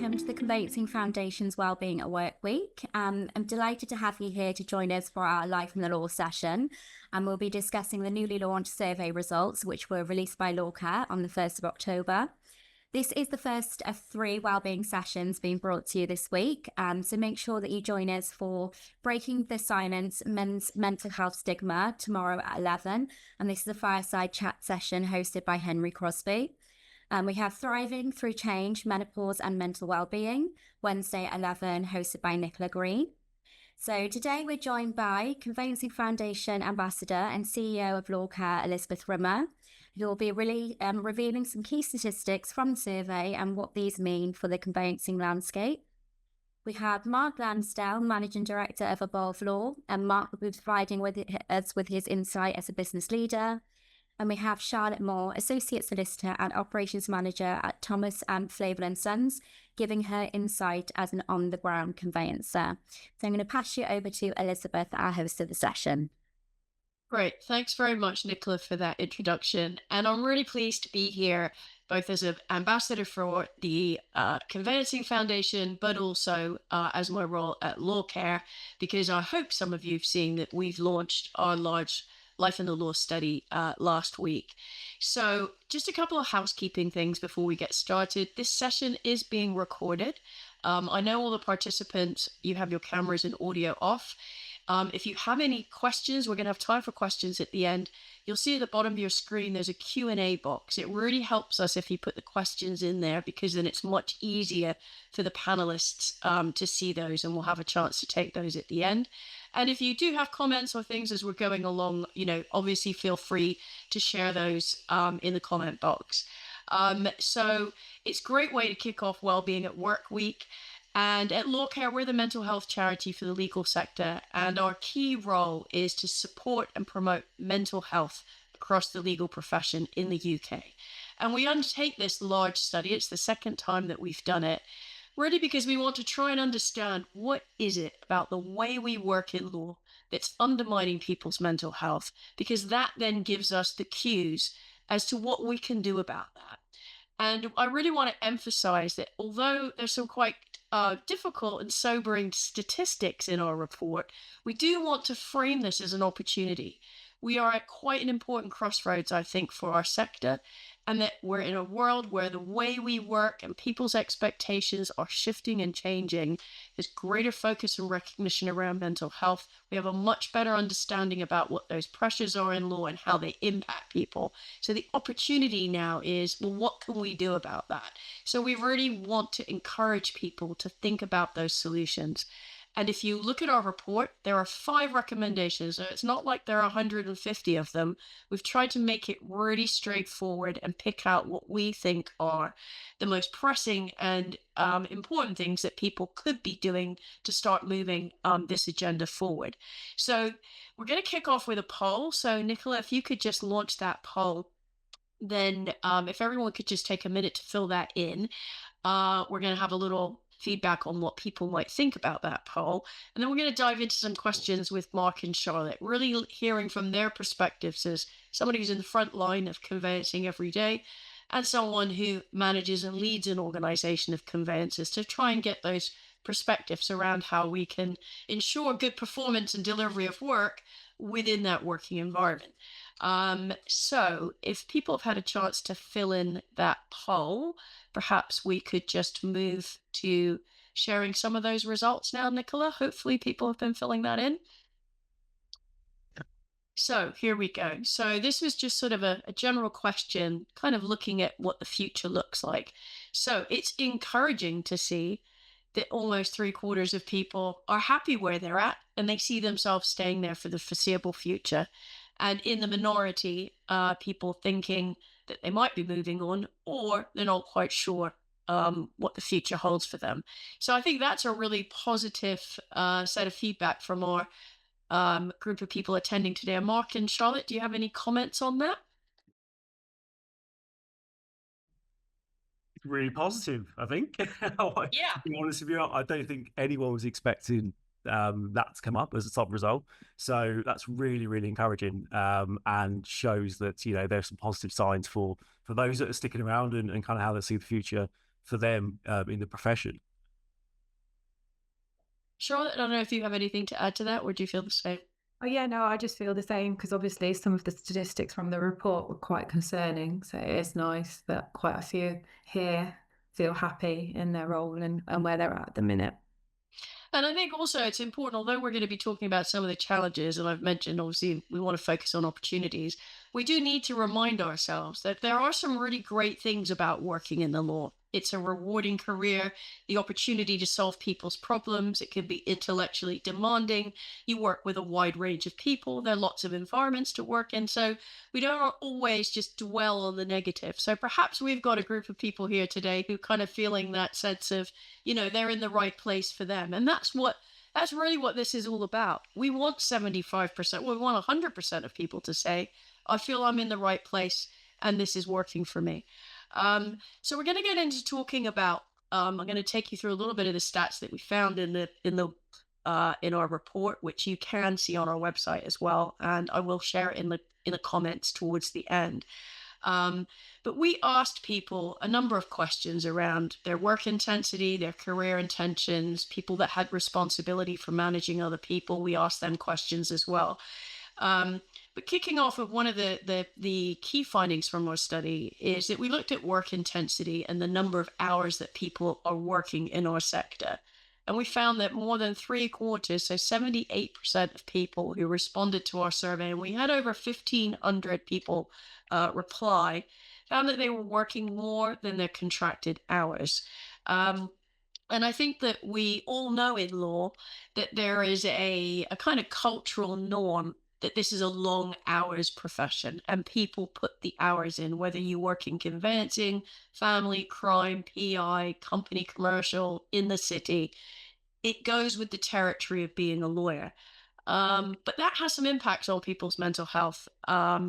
welcome to the Conveyancing Foundation's Wellbeing at Work Week. I'm delighted to have you here to join us for our Life in the Law session, and we'll be discussing the newly launched survey results, which were released by LawCare on the 1st of October. This is the first of 3 wellbeing sessions being brought to you this week, so make sure that you join us for Breaking the Silence, Men's Mental Health Stigma, tomorrow at 11, and this is a fireside chat session hosted by Henry Crosby. We have Thriving Through Change, Menopause and Mental Wellbeing, Wednesday at 11, hosted by Nicola Green. So today we're joined by Conveyancing Foundation Ambassador and CEO of LawCare, Elizabeth Rimmer, who will be really revealing some key statistics from the survey and what these mean for the conveyancing landscape. We have Mark Lansdale, Managing Director of Evolve Law, and Mark will be providing us with his insight as a business leader. And we have Charlotte Moore, Associate Solicitor and Operations Manager at Thomas Flavel & Sons, giving her insight as an on-the-ground conveyancer. So I'm going to pass you over to Elizabeth, our host of the session. Great. Thanks very much, Nicola, for that introduction. And I'm really pleased to be here, both as an ambassador for the Conveyancing Foundation, but also as my role at LawCare, because I hope some of you have seen that we've launched our large Life in the Law study last week. So just a couple of housekeeping things before we get started. This session is being recorded. I know all the participants, you have your cameras and audio off. If you have any questions, we're going to have time for questions at the end. You'll see at the bottom of your screen, there's a Q&A box. It really helps us if you put the questions in there, because then it's much easier for the panelists to see those, and we'll have a chance to take those at the end. And if you do have comments or things as we're going along, obviously feel free to share those in the comment box. So it's a great way to kick off Wellbeing at Work Week. And at LawCare, we're the mental health charity for the legal sector, and our key role is to support and promote mental health across the legal profession in the UK. And we undertake this large study. It's the second time that we've done it, really because we want to try and understand what is it about the way we work in law that's undermining people's mental health, because that then gives us the cues as to what we can do about that. And I really want to emphasize that although there's some quite difficult and sobering statistics in our report, we do want to frame this as an opportunity. We are at quite an important crossroads, I think, for our sector, and that we're in a world where the way we work and people's expectations are shifting and changing. There's greater focus and recognition around mental health. We have a much better understanding about what those pressures are in law and how they impact people. So the opportunity now is, well, what can we do about that? So we really want to encourage people to think about those solutions. And if you look at our report, there are 5 recommendations. So it's not like there are 150 of them. We've tried to make it really straightforward and pick out what we think are the most pressing and important things that people could be doing to start moving this agenda forward. So we're going to kick off with a poll. So Nicola, if you could just launch that poll, then if everyone could just take a minute to fill that in, we're going to have a little feedback on what people might think about that poll. And then we're going to dive into some questions with Mark and Charlotte, really hearing from their perspectives as somebody who's in the front line of conveyancing every day and someone who manages and leads an organization of conveyancers, to try and get those perspectives around how we can ensure good performance and delivery of work within that working environment. So if people have had a chance to fill in that poll, perhaps we could just move to sharing some of those results now, Nicola. Hopefully people have been filling that in. So here we go. So this was just sort of a general question, kind of looking at what the future looks like. So it's encouraging to see that almost 3/4 of people are happy where they're at, and they see themselves staying there for the foreseeable future. And in the minority, people thinking that they might be moving on, or they're not quite sure what the future holds for them. So I think that's a really positive set of feedback from our group of people attending today. Mark and Charlotte, do you have any comments on that? Really positive, I think. To be honest with you, I don't think anyone was expecting that to come up as a top result. So that's really, really encouraging, and shows that, there's some positive signs for those that are sticking around, and kind of how they see the future for them in the profession. Charlotte, I don't know if you have anything to add to that, or do you feel the same? Oh, yeah, no, I just feel the same because obviously some of the statistics from the report were quite concerning. So it is nice that quite a few here feel happy in their role and where they're at the minute. And I think also it's important, although we're going to be talking about some of the challenges, and I've mentioned obviously we want to focus on opportunities, we do need to remind ourselves that there are some really great things about working in the law. It's a rewarding career, the opportunity to solve people's problems. It can be intellectually demanding. You work with a wide range of people. There are lots of environments to work in. So we don't always just dwell on the negative. So perhaps we've got a group of people here today who kind of feeling that sense of, they're in the right place for them. And that's really what this is all about. We want 75%, we want 100% of people to say, I feel I'm in the right place and this is working for me. So we're going to get into talking about, I'm going to take you through a little bit of the stats that we found in our report, which you can see on our website as well. And I will share it in the comments towards the end. But we asked people a number of questions around their work intensity, their career intentions, people that had responsibility for managing other people. We asked them questions as well. But kicking off of one of the key findings from our study is that we looked at work intensity and the number of hours that people are working in our sector. And we found that more than 3/4, so 78% of people who responded to our survey, and we had over 1,500 people reply, found that they were working more than their contracted hours. And I think that we all know in law that there is a kind of cultural norm that this is a long hours profession and people put the hours in, whether you work in conveyancing, family, crime, PI, company commercial, in the city. It goes with the territory of being a lawyer. But that has some impacts on people's mental health,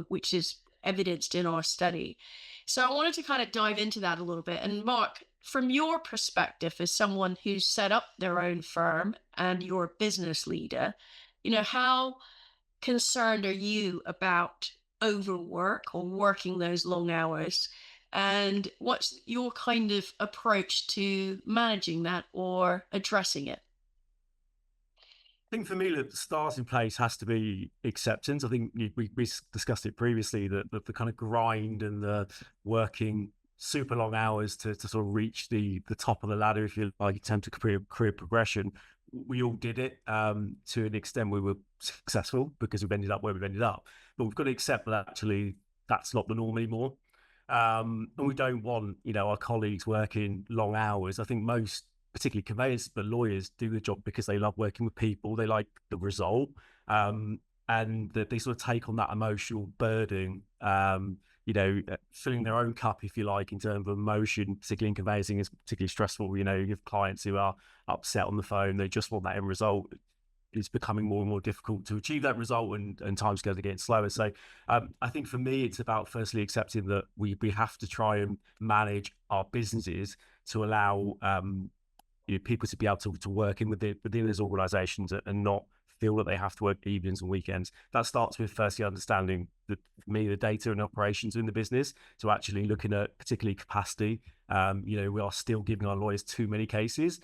which is evidenced in our study. So I wanted to kind of dive into that a little bit. And Mark, from your perspective as someone who's set up their own firm and you're a business leader, how concerned are you about overwork or working those long hours? And what's your kind of approach to managing that or addressing it? I think for me, the starting place has to be acceptance. I think we discussed it previously, that the kind of grind and the working super long hours to sort of reach the top of the ladder, if you like, in terms of career progression. We all did it to an extent. We were successful because we've ended up where we've ended up. But we've got to accept that actually that's not the norm anymore. And we don't want, our colleagues working long hours. I think most, particularly conveyancers, but lawyers, do the job because they love working with people. They like the result, and that they sort of take on that emotional burden. Filling their own cup, if you like, in terms of emotion, particularly in conveyancing, is particularly stressful. You have clients who are upset on the phone. They just want that end result. It's becoming more and more difficult to achieve that result, and timescales are getting slower. So I think for me, it's about firstly accepting that we have to try and manage our businesses to allow people to be able to work within those organizations and not feel that they have to work evenings and weekends. That starts with firstly understanding the data and operations in the business. So actually looking at particularly capacity. We are still giving our lawyers too many cases.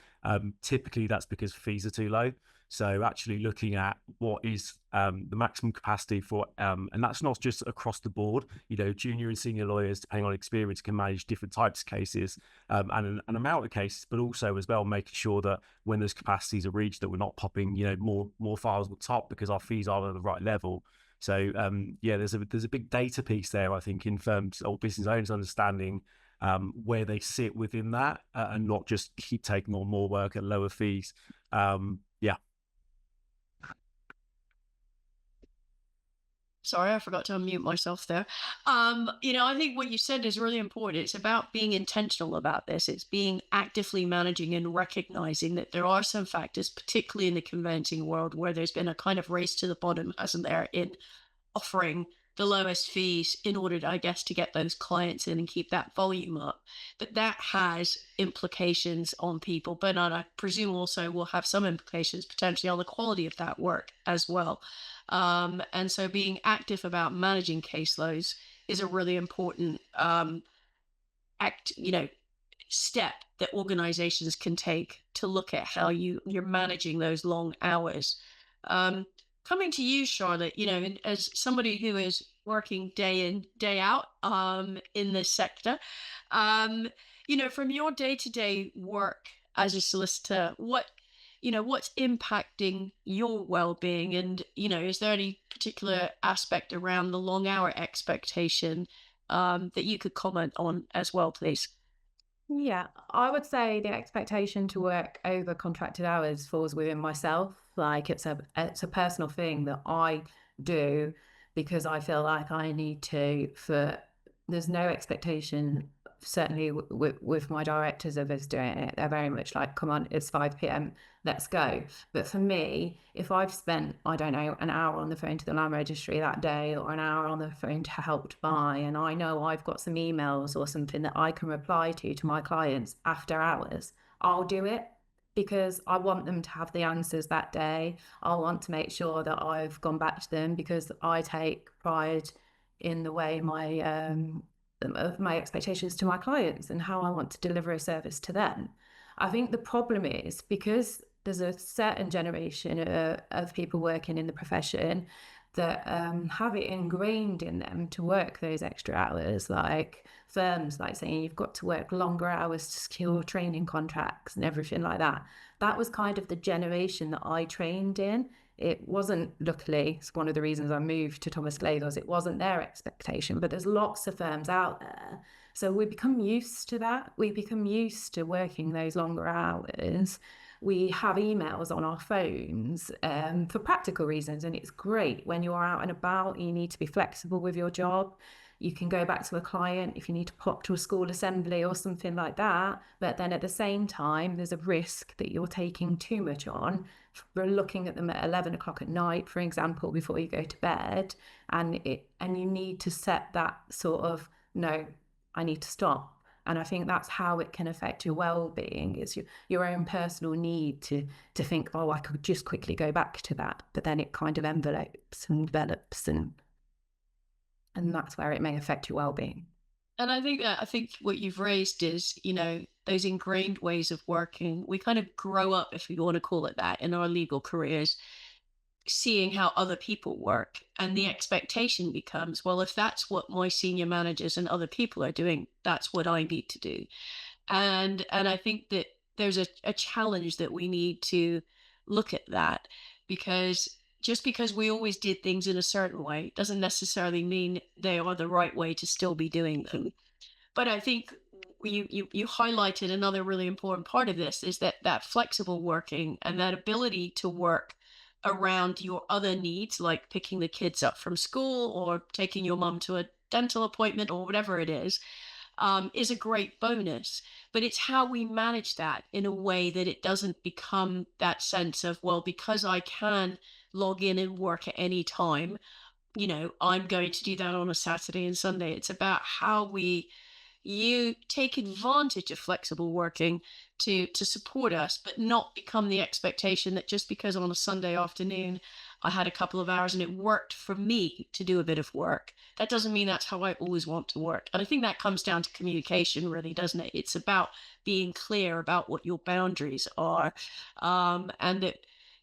Typically that's because fees are too low. So actually looking at what is the maximum capacity for, and that's not just across the board, junior and senior lawyers, depending on experience, can manage different types of cases and an amount of cases, but also as well making sure that when those capacities are reached, that we're not popping, more files on top because our fees are at the right level. So there's a big data piece there, I think, in firms or business owners understanding where they sit within that and not just keep taking on more work at lower fees. Sorry, I forgot to unmute myself there. I think what you said is really important. It's about being intentional about this. It's being actively managing and recognizing that there are some factors, particularly in the conveyancing world, where there's been a kind of race to the bottom, hasn't there, in offering the lowest fees in order, I guess, to get those clients in and keep that volume up. But that has implications on people, but I presume also will have some implications potentially on the quality of that work as well. And so being active about managing caseloads is a really important step that organizations can take to look at how you're managing those long hours. Um, Coming to you, Charlotte, and as somebody who is working day in, day out in this sector, um, from your day-to-day work as a solicitor, what's impacting your well-being? And, is there any particular aspect around the long hour expectation that you could comment on as well, please? Yeah, I would say the expectation to work over contracted hours falls within myself. Like it's a personal thing that I do because I feel like I need to. For there's no expectation, certainly with my directors of us doing it. They're very much like, come on, it's 5 p.m. Let's go. But for me, if I've spent, I don't know, an hour on the phone to the land registry that day or an hour on the phone to Help to Buy, and I know I've got some emails or something that I can reply to my clients after hours, I'll do it because I want them to have the answers that day. I want to make sure that I've gone back to them because I take pride in the way of my expectations to my clients and how I want to deliver a service to them. I think the problem is because there's a certain generation of people working in the profession that have it ingrained in them to work those extra hours, like firms like saying you've got to work longer hours to secure training contracts and everything like that. That was kind of the generation that I trained in. It wasn't, luckily, it's one of the reasons I moved to Thomas Glathers, it wasn't their expectation, but there's lots of firms out there. So we become used to that. We become used to working those longer hours. We have emails on our phones for practical reasons, and it's great when you're out and about. You need to be flexible with your job. You can go back to a client if you need to pop to a school assembly or something like that. But then at the same time, there's a risk that you're taking too much on. We're looking at them at 11 o'clock at night, for example, before you go to bed. And you need to set that sort of, no, I need to stop. And I think that's how it can affect your well-being, is your own personal need to think, oh, I could just quickly go back to that. But then it kind of envelopes and develops, and that's where it may affect your well-being. And I think what you've raised is, those ingrained ways of working. We kind of grow up, if you want to call it that, in our legal careers, seeing how other people work. And the expectation becomes, well, if that's what my senior managers and other people are doing, that's what I need to do. And I think that there's a challenge that we need to look at that, because just because we always did things in a certain way doesn't necessarily mean they are the right way to still be doing them. But I think you highlighted another really important part of this, is that flexible working and that ability to work around your other needs, like picking the kids up from school or taking your mum to a dental appointment or whatever it is a great bonus. But it's how we manage that in a way that it doesn't become that sense of, well, because I can log in and work at any time, I'm going to do that on a Saturday and Sunday. It's about how you take advantage of flexible working to support us, but not become the expectation that just because on a Sunday afternoon I had a couple of hours and it worked for me to do a bit of work, that doesn't mean that's how I always want to work. And I think that comes down to communication, really, doesn't it? It's about being clear about what your boundaries are. And that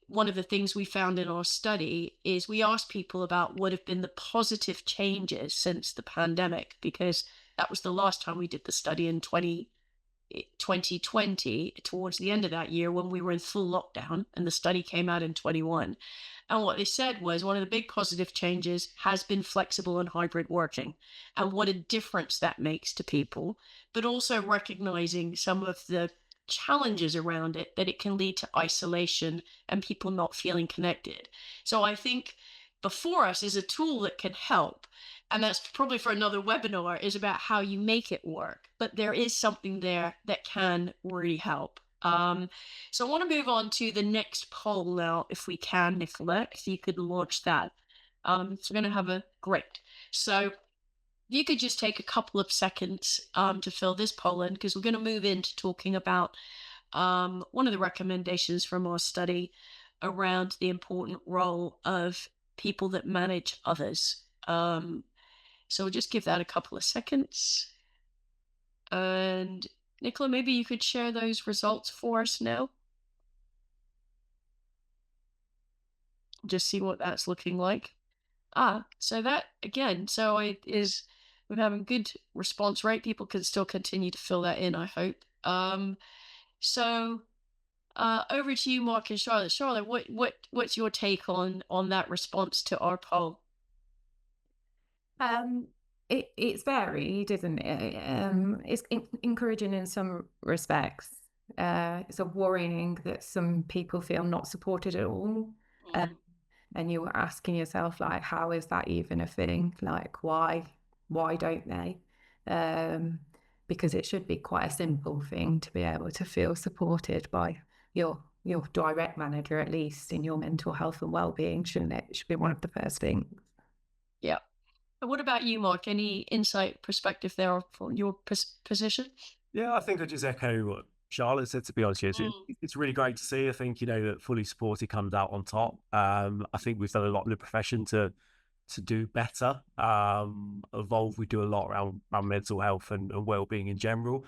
one of the things we found in our study is we asked people about what have been the positive changes since the pandemic, because that was the last time we did the study in 2020, towards the end of that year when we were in full lockdown, and the study came out in 21. And what they said was one of the big positive changes has been flexible and hybrid working, and what a difference that makes to people, but also recognizing some of the challenges around it, that it can lead to isolation and people not feeling connected. So I think before us is a tool that can help. And that's probably for another webinar, is about how you make it work. But there is something there that can really help. So I want to move on to the next poll now, if we can, Nicola, if you could launch that. So we're going to have a great. So if you could just take a couple of seconds to fill this poll in, because we're going to move into talking about one of the recommendations from our study around the important role of people that manage others. So we'll just give that a couple of seconds. And Nicola, maybe you could share those results for us now. Just see what that's looking like. So that again, so it is we're having good response rate. People can still continue to fill that in, I hope. So over to you, Mark and Charlotte. Charlotte, what's your take on that response to our poll? It's varied, isn't it? It's encouraging in some respects. It's a worrying that some people feel not supported at all. And you were asking yourself, like, how is that even a thing? Like, why don't they? Because it should be quite a simple thing to be able to feel supported by your direct manager, at least in your mental health and well-being, shouldn't it? It should be one of the first things. Yeah. And what about you, Mark? Any insight, perspective there from your position? Yeah, I think I just echo what Charlotte said, to be honest with you. It's really great to see. I think, that fully supported comes out on top. I think we've done a lot in the profession to do better, evolve. We do a lot around mental health and well-being in general.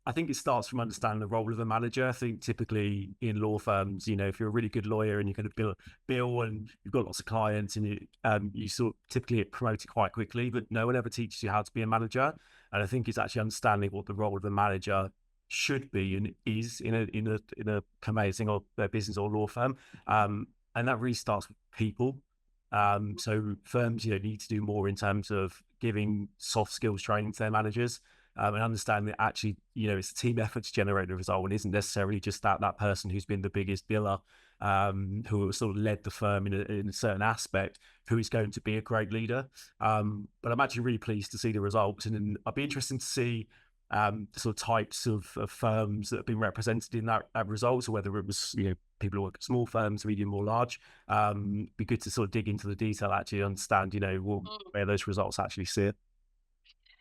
I think it starts from understanding the role of a manager. I think typically in law firms, if you're a really good lawyer and you're going to bill and you've got lots of clients and you sort of typically get promoted quite quickly, but no one ever teaches you how to be a manager. And I think it's actually understanding what the role of a manager should be and is in a conveyancing or business or law firm. And that really starts with people. So firms, need to do more in terms of giving soft skills training to their managers, and understand that actually, it's a team effort to generate a result and isn't necessarily just that person who's been the biggest biller, who sort of led the firm in a certain aspect, who is going to be a great leader. But I'm actually really pleased to see the results, and I'd be interested to see the sort of types of firms that have been represented in that results, or whether it was people who work at small firms, medium or large. Be good to sort of dig into the detail, actually understand where those results actually sit.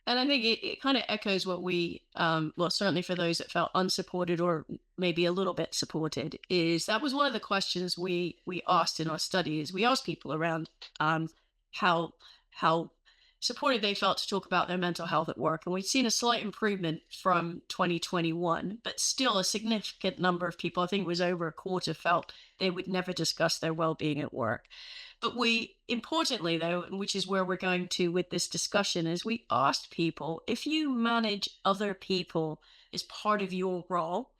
And I think it kind of echoes what we, well, certainly for those that felt unsupported or maybe a little bit supported, is that was one of the questions we asked in our studies. We asked people around how supported they felt to talk about their mental health at work. And we've seen a slight improvement from 2021, but still a significant number of people, I think it was over a quarter, felt they would never discuss their well-being at work. But we, importantly though, which is where we're going to with this discussion, is we asked people, if you manage other people as part of your role,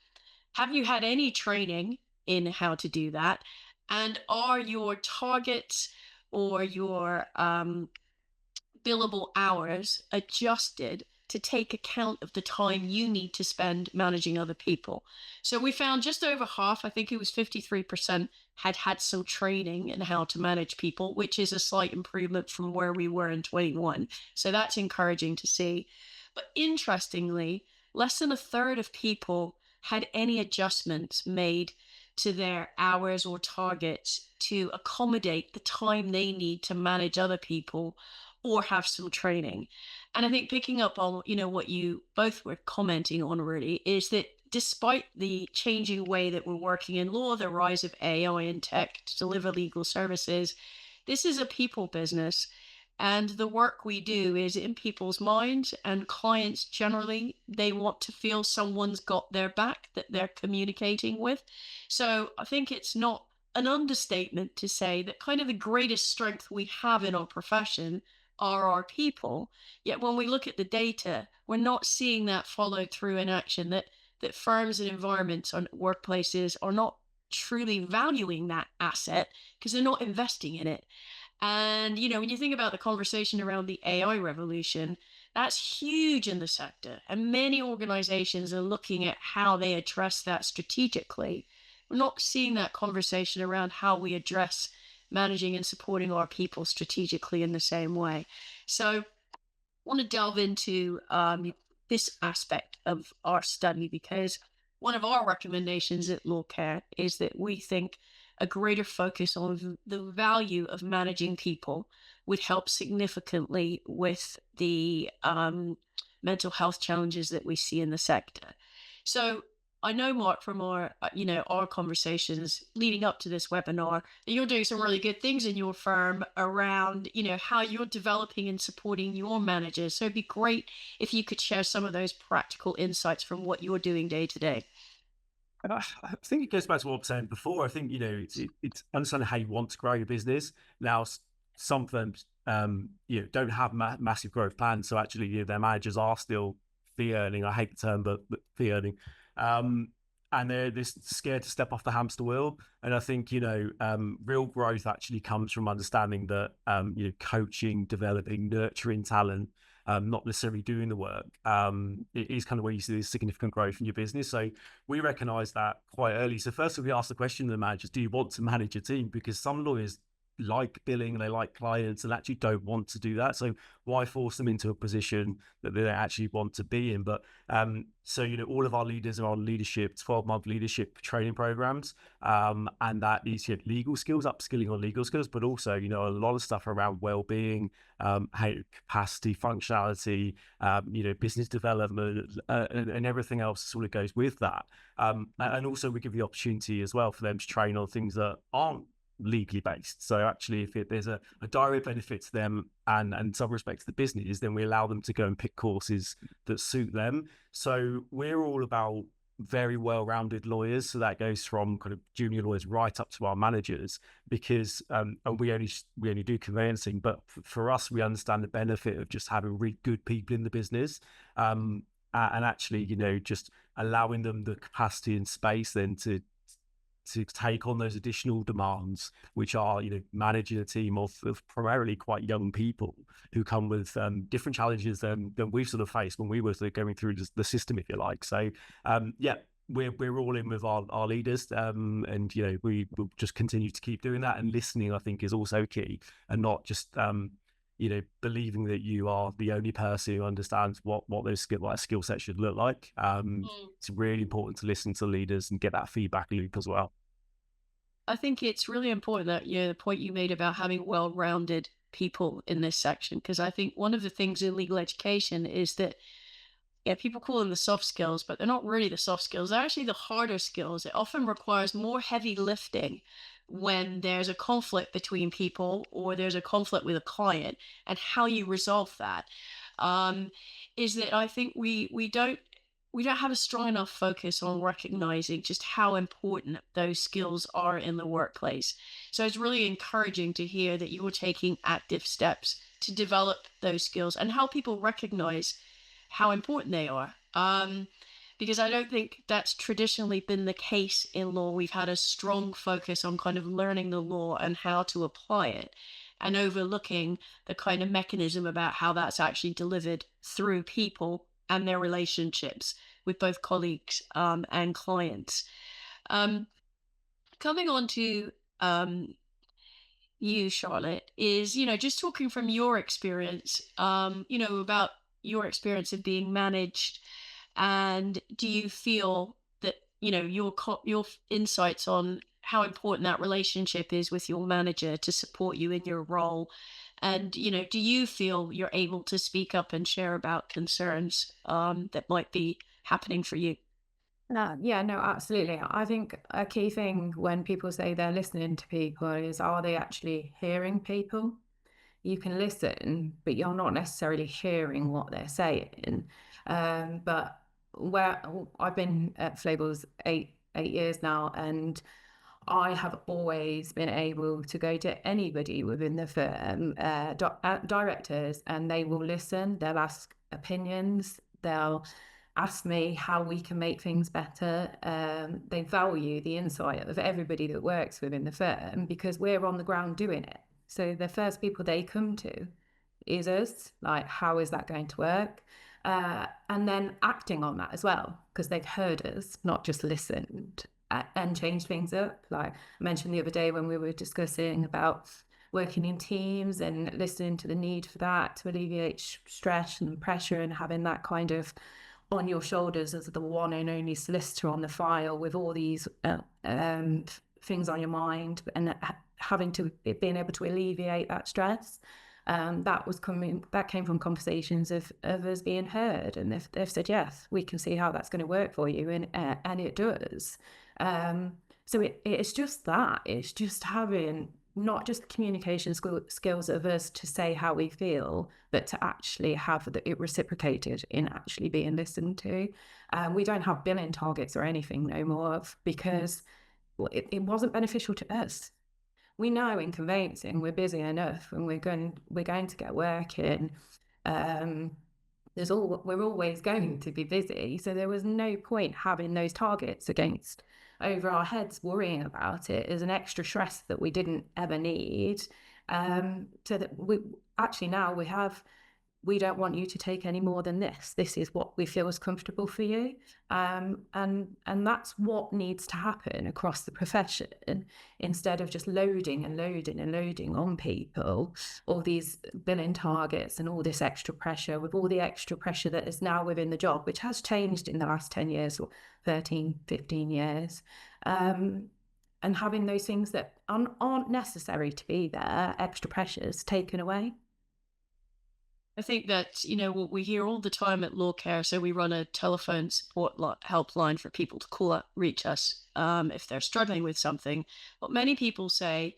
have you had any training in how to do that? And are your targets or your billable hours adjusted to take account of the time you need to spend managing other people? So we found just over half, I think it was 53%, had had some training in how to manage people, which is a slight improvement from where we were in 21. So that's encouraging to see. But interestingly, less than a third of people had any adjustments made to their hours or targets to accommodate the time they need to manage other people or have some training. And I think picking up on, what you both were commenting on really is that despite the changing way that we're working in law, the rise of AI and tech to deliver legal services, this is a people business. And the work we do is in people's minds, and clients generally, they want to feel someone's got their back that they're communicating with. So I think it's not an understatement to say that kind of the greatest strength we have in our profession are our people. Yet when we look at the data, we're not seeing that followed through in action, that firms and environments and workplaces are not truly valuing that asset because they're not investing in it. And, when you think about the conversation around the AI revolution, that's huge in the sector. And many organizations are looking at how they address that strategically. We're not seeing that conversation around how we address managing and supporting our people strategically in the same way. So I want to delve into this aspect of our study, because one of our recommendations at LawCare is that we think a greater focus on the value of managing people would help significantly with the mental health challenges that we see in the sector. So I know, Mark, from our, our conversations leading up to this webinar, that you're doing some really good things in your firm around, how you're developing and supporting your managers. So it'd be great if you could share some of those practical insights from what you're doing day to day. And I think it goes back to what I was saying before. I think, it's understanding how you want to grow your business. Now, some firms, don't have massive growth plans. So actually, their managers are still fee earning. I hate the term, but fee earning. And they're just scared to step off the hamster wheel. And I think, real growth actually comes from understanding that, coaching, developing, nurturing talent, not necessarily doing the work, it is kind of where you see this significant growth in your business. So we recognize that quite early. So first we ask the question to the managers, do you want to manage a team? Because some lawyers like billing, they like clients, and actually don't want to do that. So why force them into a position that they don't actually want to be in? But so all of our leaders are on leadership 12-month leadership training programs, and that is legal skills, upskilling on legal skills, but also a lot of stuff around well-being, capacity, functionality, business development, and everything else sort of goes with that. And also we give the opportunity as well for them to train on things that aren't legally based. So actually, if there's a direct benefit to them and in some respects the business, then we allow them to go and pick courses that suit them. So we're all about very well-rounded lawyers. So that goes from kind of junior lawyers right up to our managers, because and we only do conveyancing, but for us, we understand the benefit of just having really good people in the business, and actually, just allowing them the capacity and space then to take on those additional demands, which are, managing a team of primarily quite young people who come with different challenges than we've sort of faced when we were sort of going through the system, if you like. So, we're all in with our leaders, and we will just continue to keep doing that. And listening, I think, is also key, and not just believing that you are the only person who understands what those skill set should look like. It's really important to listen to leaders and get that feedback loop as well. I think it's really important that, the point you made about having well-rounded people in this section, because I think one of the things in legal education is that, people call them the soft skills, but they're not really the soft skills. They're actually the harder skills. It often requires more heavy lifting when there's a conflict between people or there's a conflict with a client, and how you resolve that. Is that I think we don't have a strong enough focus on recognizing just how important those skills are in the workplace. So it's really encouraging to hear that you're taking active steps to develop those skills and help people recognize how important they are. Because I don't think that's traditionally been the case in law. We've had a strong focus on kind of learning the law and how to apply it, and overlooking the kind of mechanism about how that's actually delivered through people and their relationships with both colleagues and clients. Coming on to you, Charlotte, is, just talking from your experience, about your experience of being managed, and do you feel that, your insights on how important that relationship is with your manager to support you in your role? And, do you feel you're able to speak up and share about concerns that might be happening for you? Yeah, no, absolutely. I think a key thing when people say they're listening to people is, are they actually hearing people? You can listen, but you're not necessarily hearing what they're saying. But where I've been at Flabels eight years now, and I have always been able to go to anybody within the firm, directors, and they will listen. They'll ask opinions. They'll ask me how we can make things better. They value the insight of everybody that works within the firm, because we're on the ground doing it. So the first people they come to is us, like, how is that going to work? And then acting on that as well, because they've heard us, not just listened, and change things up. Like I mentioned the other day when we were discussing about working in teams and listening to the need for that to alleviate stress and pressure, and having that kind of on your shoulders as the one and only solicitor on the file with all these things on your mind, and having to being able to alleviate that stress. That came from conversations of us being heard, and they've said yes, we can see how that's going to work for you, and it does. So it's just that, it's just having not just communication skills of us to say how we feel, but to actually have it reciprocated in actually being listened to. We don't have billing targets or anything no more because it wasn't beneficial to us. We know in conveyancing we're busy enough, and we're going to get work in. We're always going to be busy, so there was no point having those targets against over our heads, worrying about it as an extra stress that we didn't ever need. So that we actually now we don't want you to take any more than this. This is what we feel is comfortable for you. And that's what needs to happen across the profession, instead of just loading and loading and loading on people, all these billing targets and all this extra pressure, with all the extra pressure that is now within the job, which has changed in the last 10 years or 13, 15 years. And having those things that aren't necessary to be there, extra pressures taken away. I think that, what we hear all the time at LawCare, so we run a telephone support helpline for people to call up, reach us if they're struggling with something. What many people say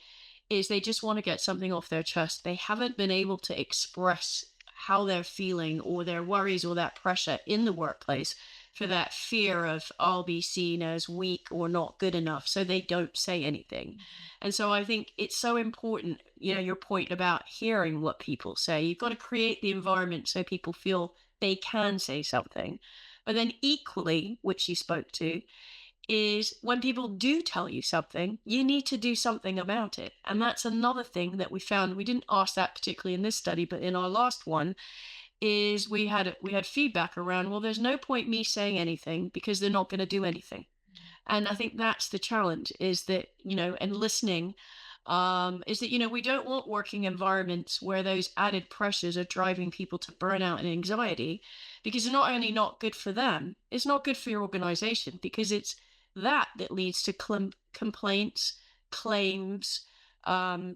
is they just want to get something off their chest. They haven't been able to express how they're feeling or their worries or that pressure in the workplace for that fear of I'll be seen as weak or not good enough, so they don't say anything. And so I think it's so important, your point about hearing what people say. You've got to create the environment so people feel they can say something. But then equally, which you spoke to, is when people do tell you something, you need to do something about it. And that's another thing that we found. We didn't ask that particularly in this study, but in our last one, is we had feedback around, well, there's no point me saying anything because they're not going to do anything. And I think that's the challenge, is that, and listening, is that, we don't want working environments where those added pressures are driving people to burnout and anxiety, because it's not only not good for them, it's not good for your organization, because it's that leads to complaints, claims,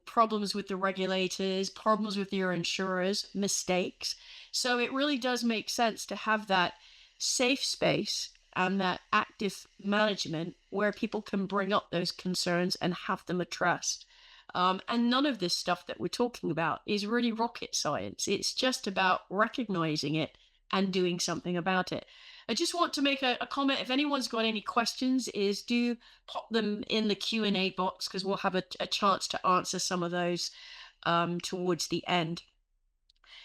problems with the regulators, problems with your insurers, mistakes. So it really does make sense to have that safe space and that active management where people can bring up those concerns and have them addressed. And none of this stuff that we're talking about is really rocket science. It's just about recognizing it and doing something about it. I just want to make a comment. If anyone's got any questions, do pop them in the Q&A box, because we'll have a chance to answer some of those towards the end.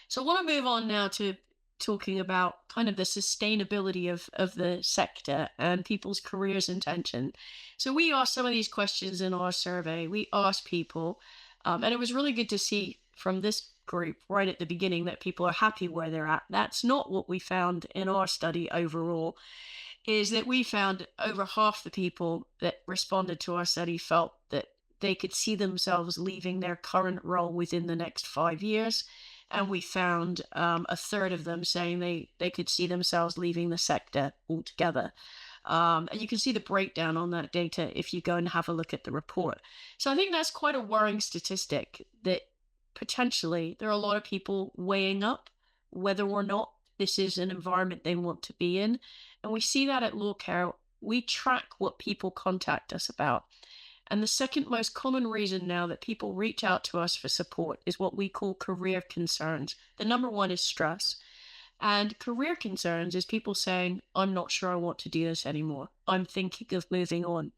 So I want to move on now to talking about kind of the sustainability of the sector and people's careers intention. So we asked some of these questions in our survey. We asked people, and it was really good to see from this group right at the beginning that people are happy where they're at. That's not what we found in our study overall, is that we found over half the people that responded to our study felt that they could see themselves leaving their current role within the next 5 years. And we found a third of them saying they could see themselves leaving the sector altogether. And you can see the breakdown on that data if you go and have a look at the report. So I think that's quite a worrying statistic, that potentially there are a lot of people weighing up whether or not this is an environment they want to be in. And we see that at LawCare. We track what people contact us about. And the second most common reason now that people reach out to us for support is what we call career concerns. The number one is stress. And career concerns is people saying, I'm not sure I want to do this anymore. I'm thinking of moving on.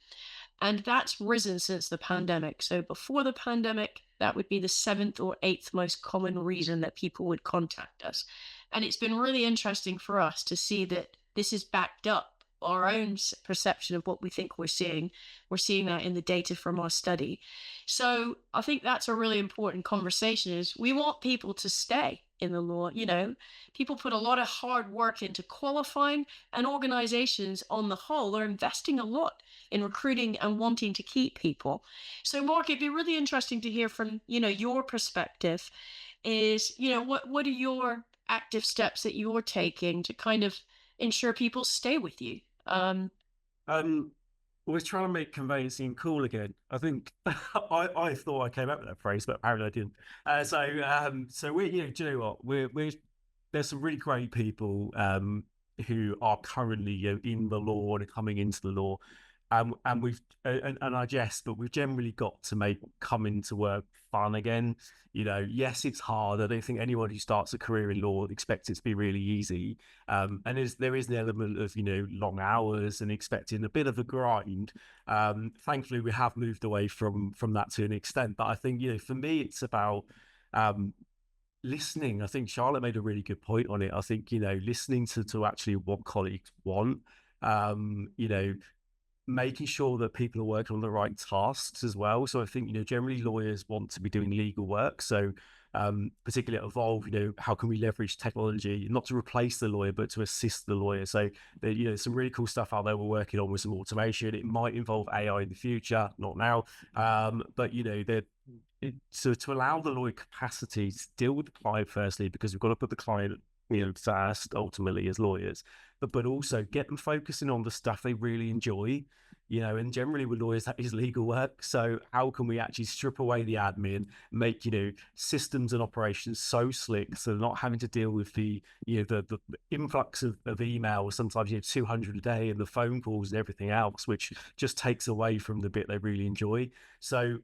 And that's risen since the pandemic. So before the pandemic, that would be the 7th or 8th most common reason that people would contact us. And it's been really interesting for us to see that this is backed up our own perception of what we think we're seeing. We're seeing that in the data from our study. So I think that's a really important conversation, is we want people to stay in the law. People put a lot of hard work into qualifying, and organizations on the whole are investing a lot in recruiting and wanting to keep people. So Mark, it'd be really interesting to hear from, your perspective is, what are your active steps that you're taking to kind of ensure people stay with you? was trying to make conveyancing cool again. I think I thought I came up with that phrase, but apparently I didn't. So we, do you know what? We're there's some really great people who are currently in the law and coming into the law, and we've and I jest, but we've generally got to make coming to work fun again. Yes, it's hard. I don't think anyone who starts a career in law expects it to be really easy. And there is an element of long hours and expecting a bit of a grind. Thankfully, we have moved away from that to an extent. But I think for me, it's about listening. I think Charlotte made a really good point on it. I think listening to actually what colleagues want. Making sure that people are working on the right tasks as well. So I think, generally lawyers want to be doing legal work. So particularly at Evolve, how can we leverage technology, not to replace the lawyer, but to assist the lawyer? So there's some really cool stuff out there we're working on with some automation. It might involve AI in the future, not now. But so to allow the lawyer capacity to deal with the client firstly, because we've got to put the client first ultimately as lawyers, but also get them focusing on the stuff they really enjoy. And generally with lawyers, that is legal work. So how can we actually strip away the admin, make, systems and operations so slick, so they're not having to deal with the influx of emails, sometimes 200 a day, and the phone calls and everything else, which just takes away from the bit they really enjoy. So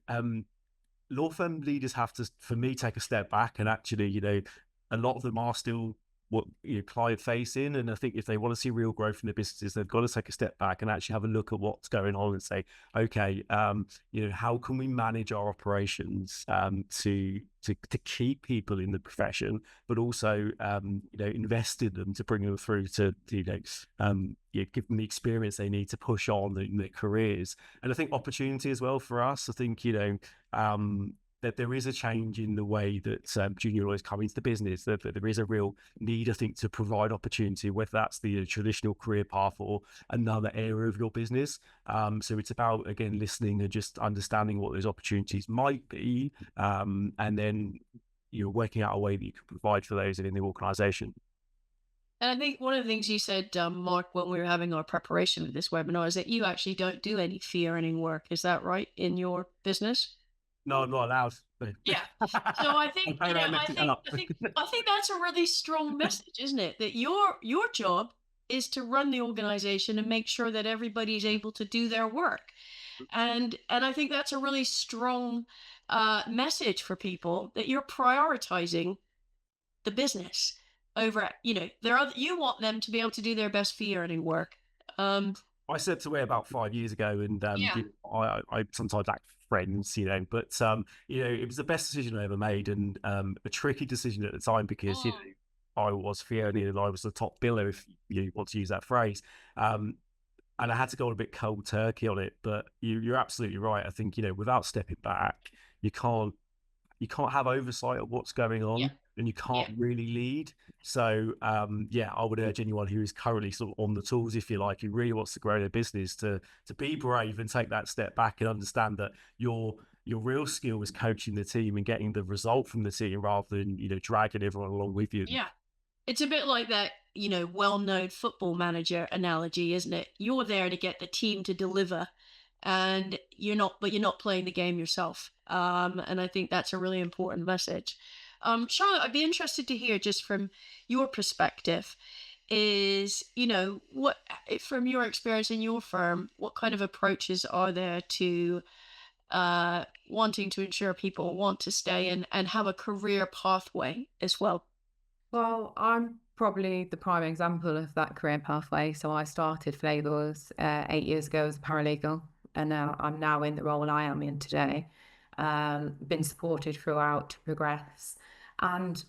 law firm leaders have to, for me, take a step back, and actually, a lot of them are still client facing, and I think if they want to see real growth in their businesses, they've got to take a step back and actually have a look at what's going on and say, okay, how can we manage our operations to keep people in the profession, but also invest in them to bring them through to give them the experience they need to push on in their careers. And I think opportunity as well for us. I think that there is a change in the way that junior lawyers come into the business, that there is a real need, I think, to provide opportunity, whether that's the traditional career path or another area of your business. So it's about, again, listening and just understanding what those opportunities might be, and then working out a way that you can provide for those in the organisation. And I think one of the things you said, Mark, when we were having our preparation for this webinar, is that you actually don't do any fee earning work. Is that right, in your business? No, I'm not allowed. Yeah. So I think, I think that's a really strong message, isn't it? That your job is to run the organization and make sure that everybody's able to do their work. And I think that's a really strong message for people, that you're prioritizing the business over, you want them to be able to do their best fee earning work. I said to her about 5 years ago, and I sometimes act friends, but it was the best decision I ever made, and a tricky decision at the time, because I was Fiona and I was the top biller, if you want to use that phrase, and I had to go a bit cold turkey on it. But you're absolutely right. I think without stepping back, you can't have oversight of what's going on, and you can't really lead. So I would urge anyone who is currently sort of on the tools, if you like, who really wants to grow their business, to be brave and take that step back and understand that your real skill is coaching the team and getting the result from the team, rather than dragging everyone along with you. Yeah, it's a bit like that well-known football manager analogy, isn't it? You're there to get the team to deliver, and you're not playing the game yourself. And I think that's a really important message. Charlotte, I'd be interested to hear, just from your perspective, is, what, from your experience in your firm, what kind of approaches are there to wanting to ensure people want to stay and have a career pathway as well? Well, I'm probably the prime example of that career pathway. So I started Flavors 8 years ago as a paralegal, and now I'm in the role I am in today. Been supported throughout to progress, and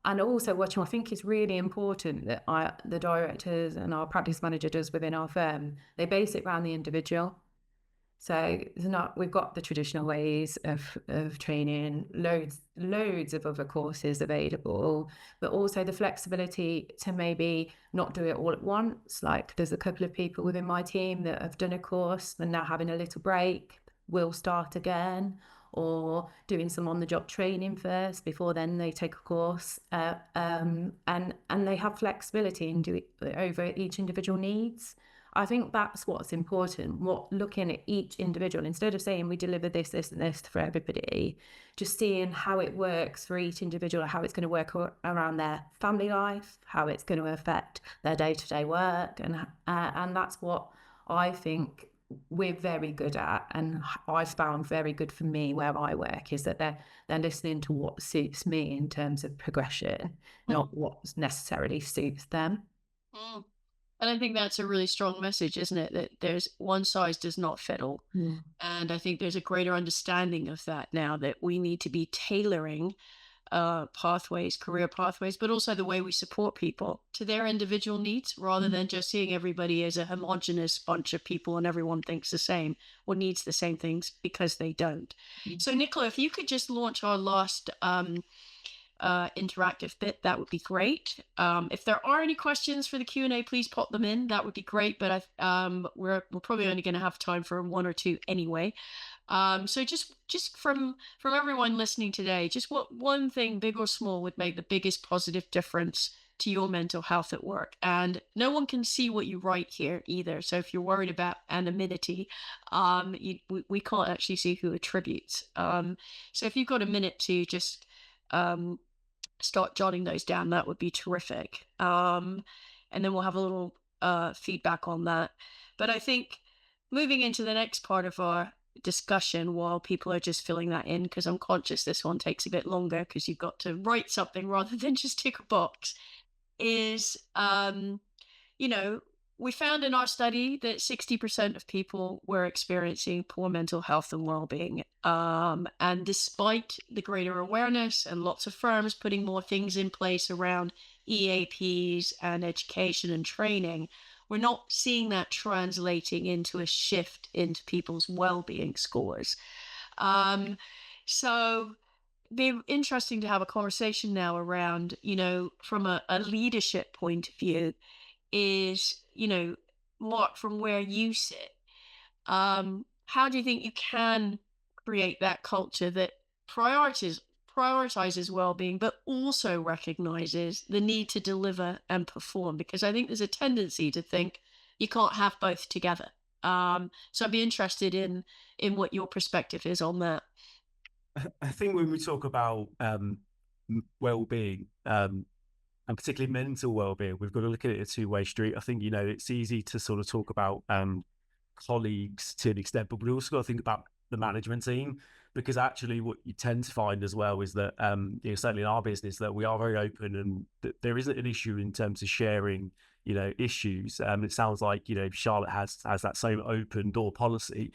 also what I think is really important that the directors and our practice manager does within our firm, they base it around the individual. So we've got the traditional ways of training, loads of other courses available, but also the flexibility to maybe not do it all at once. Like, there's a couple of people within my team that have done a course and now having a little break, will start again, or doing some on-the-job training first before then they take a course, and they have flexibility and do it over each individual needs. I think that's what's important. Looking at each individual, instead of saying we deliver this, this, and this for everybody, just seeing how it works for each individual, how it's going to work around their family life, how it's going to affect their day-to-day work, and that's what I think we're very good at, and I've found very good for me where I work, is that they're listening to what suits me in terms of progression, not what necessarily suits them. Mm. And I think that's a really strong message, isn't it? That there's one size does not fit all. And I think there's a greater understanding of that now, that we need to be tailoring pathways, career pathways, but also the way we support people to their individual needs, rather than just seeing everybody as a homogenous bunch of people and everyone thinks the same or needs the same things, because they don't. So Nicola, if you could just launch our last interactive bit, that would be great. If there are any questions for the Q&A, please pop them in. That would be great, but we're probably only going to have time for one or two anyway. So just from everyone listening today, just what one thing, big or small, would make the biggest positive difference to your mental health at work? And no one can see what you write here either, so if you're worried about anonymity, we can't actually see who attributes. So if you've got a minute to just start jotting those down, that would be terrific. And then we'll have a little feedback on that. But I think moving into the next part of our discussion, while people are just filling that in, because I'm conscious this one takes a bit longer because you've got to write something rather than just tick a box, is we found in our study that 60% of people were experiencing poor mental health and well-being. And despite the greater awareness and lots of firms putting more things in place around EAPs and education and training, we're not seeing that translating into a shift into people's well-being scores. So it'd be interesting to have a conversation now around, from a leadership point of view, is, Mark, from where you sit, how do you think you can create that culture that prioritizes well-being, but also recognizes the need to deliver and perform? Because I think there's a tendency to think you can't have both together. So I'd be interested in what your perspective is on that. I think when we talk about well-being, and particularly mental well-being, we've got to look at it a two-way street. I think, it's easy to sort of talk about colleagues to an extent, but we've also got to think about the management team, because actually what you tend to find as well is that, certainly in our business, that we are very open, and that there isn't an issue in terms of sharing, issues. It sounds like, Charlotte has that same open door policy.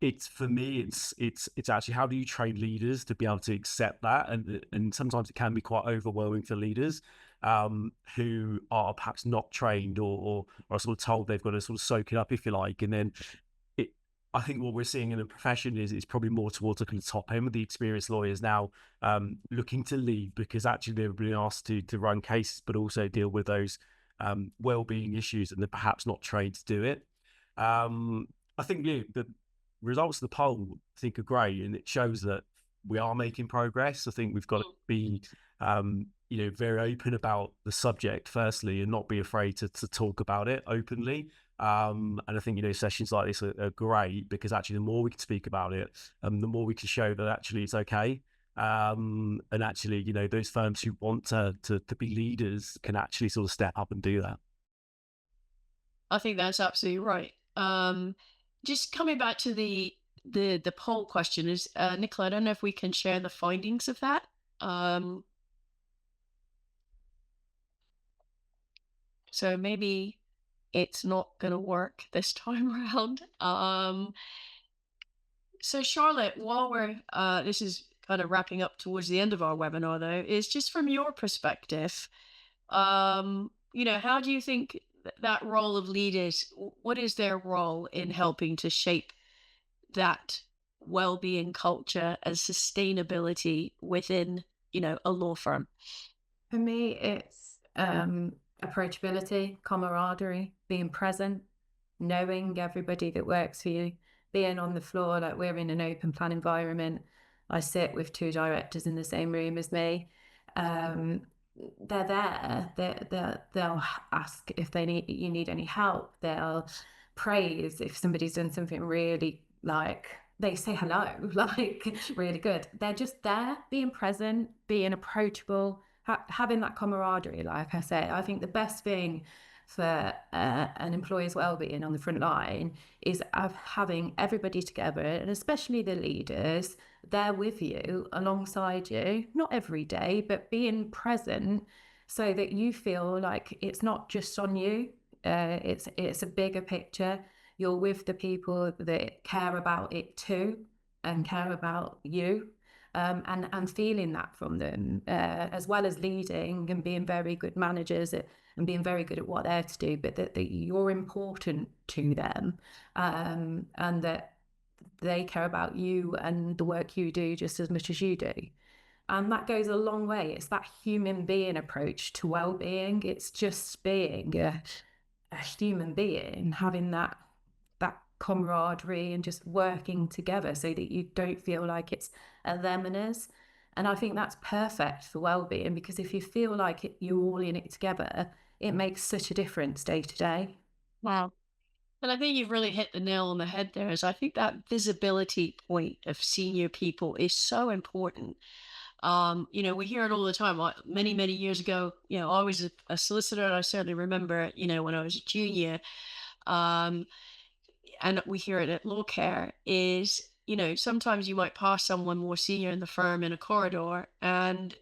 It's, for me, it's actually, how do you train leaders to be able to accept that? And sometimes it can be quite overwhelming for leaders who are perhaps not trained or are sort of told they've got to sort of soak it up, if you like. And then I think what we're seeing in the profession is probably more towards the top end with the experienced lawyers now looking to lead, because actually they've been asked to run cases, but also deal with those well-being issues, and they're perhaps not trained to do it. I think the results of the poll, I think, are great, and it shows that we are making progress. I think we've got to be, very open about the subject, firstly, and not be afraid to talk about it openly. And I think, sessions like this are great, because actually the more we can speak about it, the more we can show that actually it's okay. And actually, those firms who want to be leaders can actually sort of step up and do that. I think that's absolutely right. Just coming back to the poll question, is Nicola, I don't know if we can share the findings of that. So maybe it's not going to work this time around. So Charlotte, while we're this is kind of wrapping up towards the end of our webinar, though, is just from your perspective, how do you think that role of leaders, what is their role in helping to shape that well-being culture and sustainability within, a law firm? For me, it's approachability, camaraderie, being present, knowing everybody that works for you, being on the floor. Like, we're in an open plan environment. I sit with two directors in the same room as me. they're there. They'll ask if you need any help. They'll praise if somebody's done something really, like they say hello, like really good. They're just there, being present, being approachable, having that camaraderie. Like I say, I think the best thing for an employee's well-being on the front line is of having everybody together, and especially the leaders, there with you, alongside you, not every day, but being present, so that you feel like it's not just on you. It's a bigger picture. You're with the people that care about it too, and care about you, and feeling that from them, as well as leading and being very good managers and being very good at what they're to do, but that you're important to them, and that they care about you and the work you do just as much as you do. And that goes a long way. It's that human being approach to well-being. It's just being a human being, having that camaraderie and just working together, so that you don't feel like it's a them and us. And I think that's perfect for well-being, because if you feel like you're all in it together, it makes such a difference day to day. Wow. And I think you've really hit the nail on the head there. Is I think that visibility point of senior people is so important. We hear it all the time. Many, many years ago, I was a solicitor, and I certainly remember, when I was a junior, um, and we hear it at LawCare, is, sometimes you might pass someone more senior in the firm in a corridor, and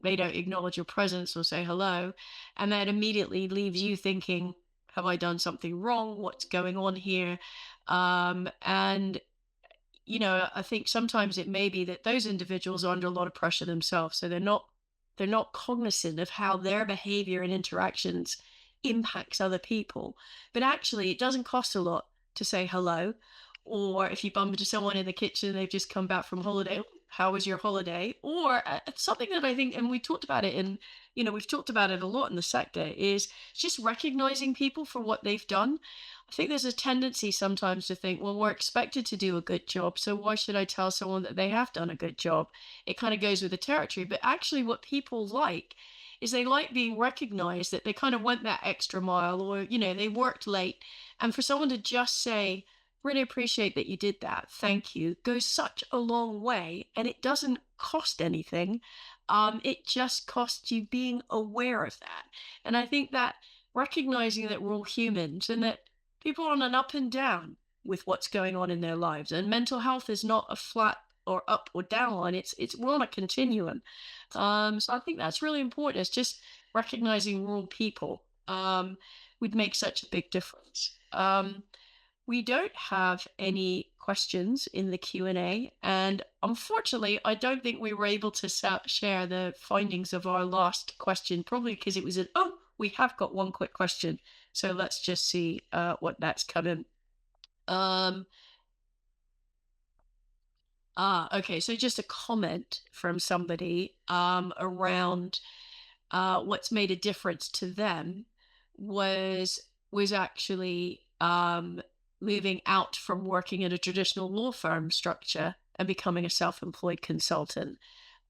they don't acknowledge your presence or say hello. And that immediately leaves you thinking, have I done something wrong? What's going on here? And I think sometimes it may be that those individuals are under a lot of pressure themselves. So they're not cognizant of how their behavior and interactions impacts other people. But actually, it doesn't cost a lot to say hello. Or if you bump into someone in the kitchen, they've just come back from holiday, how was your holiday? Or something that I think, and we talked about it we've talked about it a lot in the sector, is just recognizing people for what they've done. I think there's a tendency sometimes to think, well, we're expected to do a good job, so why should I tell someone that they have done a good job? It kind of goes with the territory. But actually, what people like is they like being recognized, that they kind of went that extra mile, or, they worked late. And for someone to just say, really appreciate that you did that, thank you, goes such a long way. And it doesn't cost anything. It just costs you being aware of that. And I think that recognizing that we're all humans, and that people are on an up and down with what's going on in their lives, and mental health is not a flat or up or down line. It's we're on a continuum. So I think that's really important. It's just recognizing we're all people would make such a big difference. We don't have any questions in the Q&A, and unfortunately, I don't think we were able to share the findings of our last question, probably because it was we have got one quick question. So let's just see what that's coming. Okay, so just a comment from somebody around what's made a difference to them was actually moving out from working in a traditional law firm structure and becoming a self-employed consultant.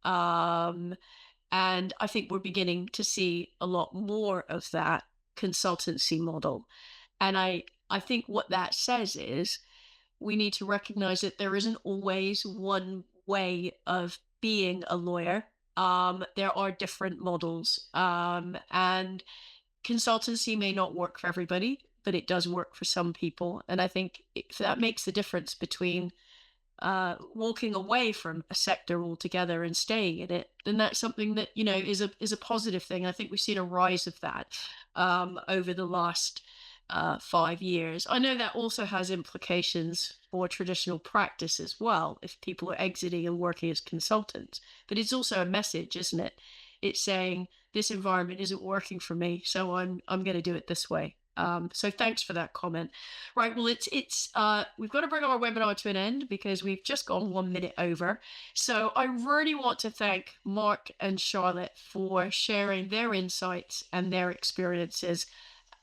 And I think we're beginning to see a lot more of that consultancy model. And I think what that says is we need to recognize that there isn't always one way of being a lawyer. There are different models, and consultancy may not work for everybody, but it does work for some people. And I think that makes the difference between walking away from a sector altogether and staying in it. Then that's something that, is a positive thing. I think we've seen a rise of that over the last 5 years. I know that also has implications for traditional practice as well, if people are exiting and working as consultants. But it's also a message, isn't it? It's saying this environment isn't working for me, so I'm going to do it this way. So thanks for that comment. Right, well, it's we've got to bring our webinar to an end because we've just gone 1 minute over. So I really want to thank Mark and Charlotte for sharing their insights and their experiences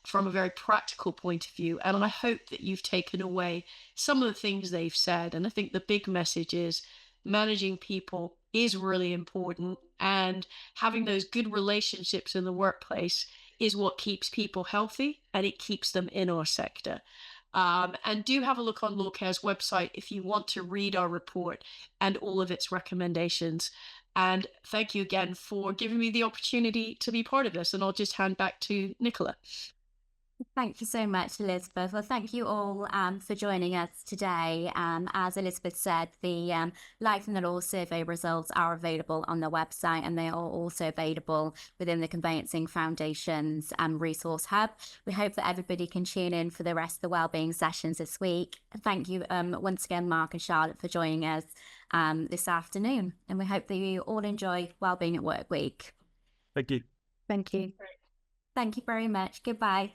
from a very practical point of view. And I hope that you've taken away some of the things they've said. And I think the big message is managing people is really important. And having those good relationships in the workplace is what keeps people healthy, and it keeps them in our sector. And do have a look on LawCare's website if you want to read our report and all of its recommendations. And thank you again for giving me the opportunity to be part of this. And I'll just hand back to Nicola. Thank you so much, Elizabeth. Well, thank you all for joining us today. As Elizabeth said, the Life in the Law survey results are available on the website, and they are also available within the Conveyancing Foundation's Resource Hub. We hope that everybody can tune in for the rest of the wellbeing sessions this week. Thank you once again, Mark and Charlotte, for joining us this afternoon. And we hope that you all enjoy Wellbeing at Work Week. Thank you. Thank you. Thank you very much. Goodbye.